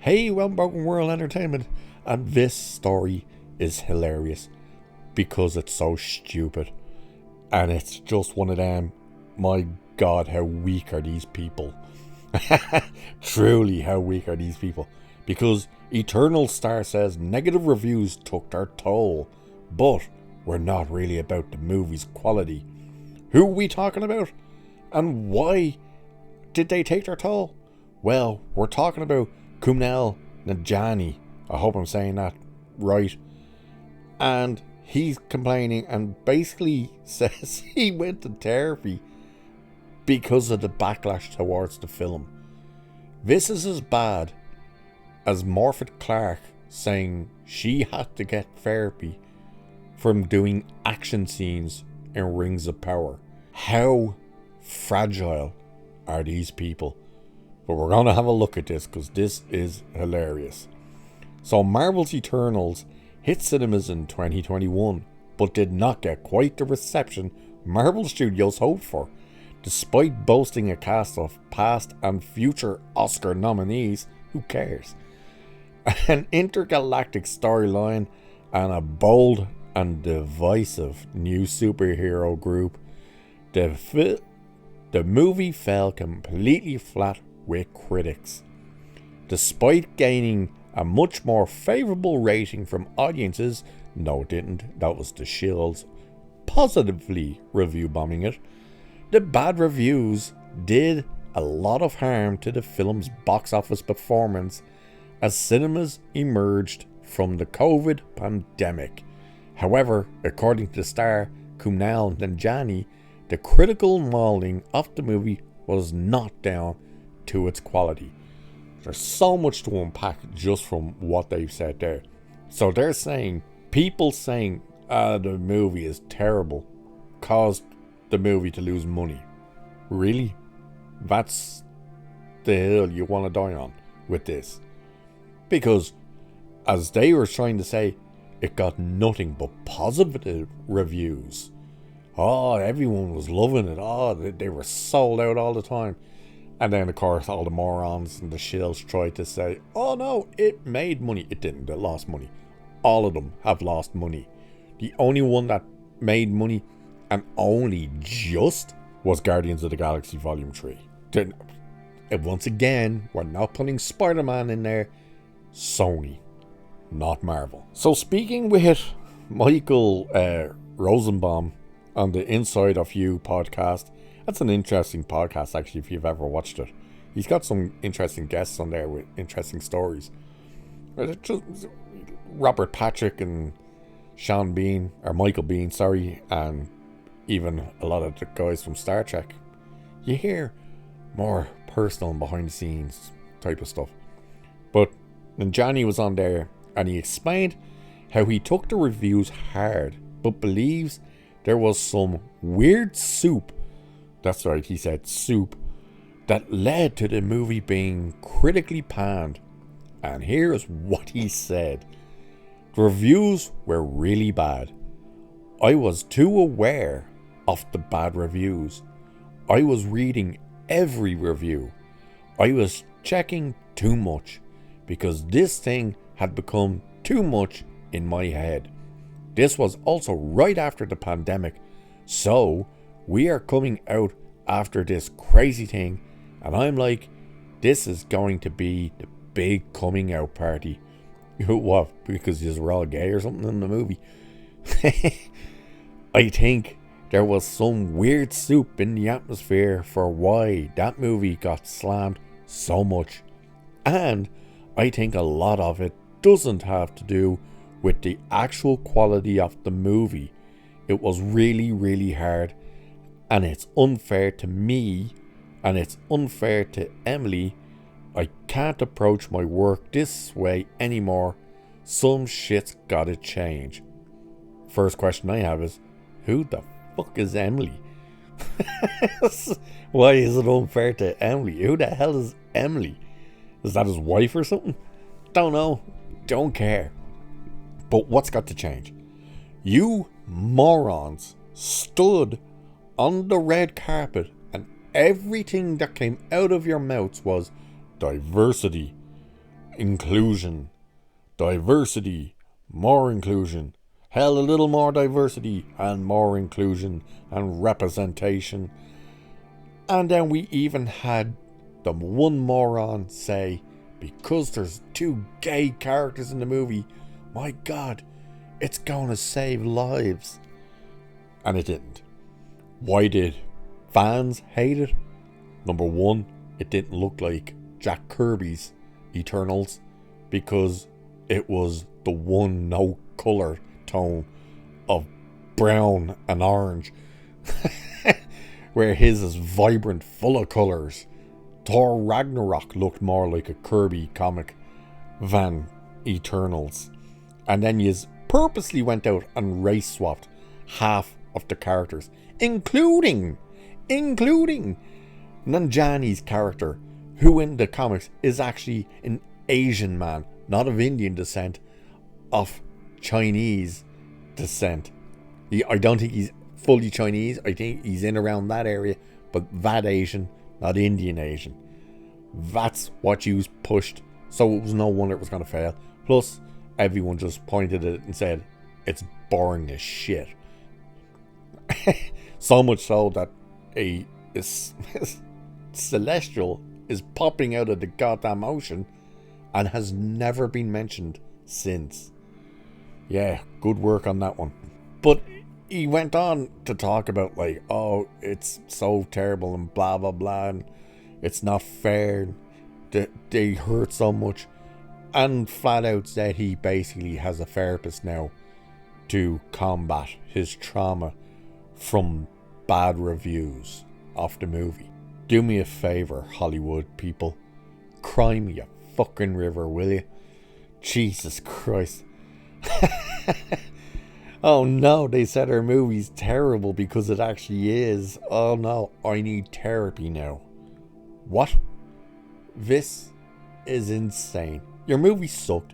Hey, Broken World Entertainment, and this story is hilarious because it's so stupid, and it's just one of them. My God, how weak are these people? Truly, how weak are these people? Because Eternal Star says negative reviews took their toll, but we're not really about the movie's quality. Who are we talking about? And why did they take their toll? Well, we're talking about Kumail Nanjiani. I hope I'm saying that right. And he's complaining and basically says he went to therapy because of the backlash towards the film. This is as bad as Morfydd Clark saying she had to get therapy from doing action scenes in Rings of Power. How fragile are these people? But we're going to have a look at this because this is hilarious. So Marvel's Eternals hit cinemas in 2021, but did not get quite the reception Marvel Studios hoped for. Despite boasting a cast of past and future Oscar nominees, who cares? An intergalactic storyline and a bold and divisive new superhero group, the movie fell completely flat with critics. Despite gaining a much more favourable rating from audiences, no it didn't, that was the Shilds positively review bombing it, the bad reviews did a lot of harm to the film's box office performance as cinemas emerged from the COVID pandemic. However, according to the star Kumail Nanjiani, the critical mauling of the movie was not down to its quality. There's so much to unpack just from what they've said there. So they're saying, people saying the movie is terrible caused the movie to lose money. Really? That's the hill you want to die on with this? Because as they were trying to say, it got nothing but positive reviews. Oh, everyone was loving it. Oh, they were sold out all the time. And then, of course, all the morons and the shills tried to say, oh no, it made money. It didn't. It lost money. All of them have lost money. The only one that made money, and only just, was Guardians of the Galaxy Volume 3. And once again, we're not putting Spider-Man in there. Sony, not Marvel. So speaking with Michael Rosenbaum on the Inside of You podcast, that's an interesting podcast, actually, if you've ever watched it. He's got some interesting guests on there with interesting stories. Robert Patrick and Sean Bean, or Michael Bean, sorry, and even a lot of the guys from Star Trek. You hear more personal and behind the scenes type of stuff. But Nanjiani was on there and he explained how he took the reviews hard, but believes there was some weird soup. That's right, he said soup, that led to the movie being critically panned. And here's what he said. The reviews were really bad. I was too aware of the bad reviews. I was reading every review. I was checking too much because this thing had become too much in my head. This was also right after the pandemic, so we are coming out after this crazy thing, and I'm like, this is going to be the big coming out party. What? Because you were all gay or something in the movie? I think there was some weird soup in the atmosphere for why that movie got slammed so much. And I think a lot of it doesn't have to do with the actual quality of the movie. It was really, really hard. And it's unfair to me. And it's unfair to Emily. I can't approach my work this way anymore. Some shit's gotta change. First question I have is, who the fuck is Emily? Why is it unfair to Emily? Who the hell is Emily? Is that his wife or something? Don't know. Don't care. But what's got to change? You morons stood on the red carpet and everything that came out of your mouths was diversity. inclusion, diversity, more inclusion. Hell, a little more diversity and more inclusion and representation. And then we even had the one moron say, because there's 2 gay characters in the movie, my God, it's going to save lives. And it didn't. Why did fans hate it? Number 1, it didn't look like Jack Kirby's Eternals because it was the one no colour tone of brown and orange. Where his is vibrant, full of colours. Thor Ragnarok looked more like a Kirby comic than Eternals. And then you purposely went out and race swapped half of the characters, including Nanjiani's character, who in the comics is actually an Asian man, not of Indian descent, of Chinese descent. I don't think he's fully Chinese. I think he's in around that area, but that Asian, not Indian Asian. That's what you pushed, so it was no wonder it was going to fail. Plus, everyone just pointed at it and said, it's boring as shit. So much so that a celestial is popping out of the goddamn ocean and has never been mentioned since. Yeah, good work on that one. But he went on to talk about like, oh, it's so terrible and blah blah blah, and it's not fair, they hurt so much, and flat out said he basically has a therapist now to combat his trauma from bad reviews of the movie. Do me a favour, Hollywood people, cry me a fucking river, will you? Jesus Christ. Oh no, they said our movie's terrible because it actually is. Oh no, I need therapy now. What? This is insane. Your movie sucked.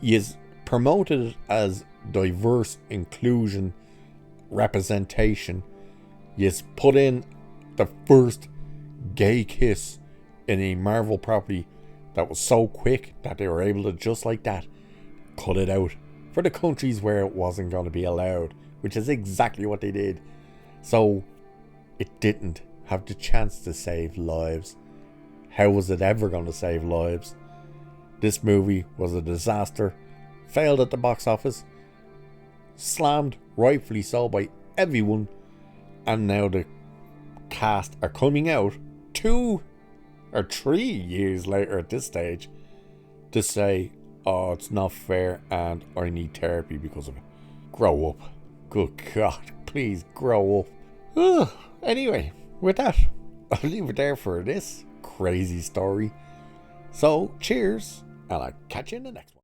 You promoted it as diverse inclusion, representation. You put in the first gay kiss in a Marvel property that was so quick that they were able to just like that cut it out for the countries where it wasn't going to be allowed, which is exactly what they did. So it didn't have the chance to save lives. How was it ever going to save lives? This movie was a disaster, failed at the box office, slammed rightfully so by everyone, and now the cast are coming out 2 or 3 years later at this stage to say, oh, it's not fair and I need therapy because of it. Grow up. Good God, please grow up. Ugh. Anyway, with that, I'll leave it there for this crazy story. So, cheers, and I'll catch you in the next one.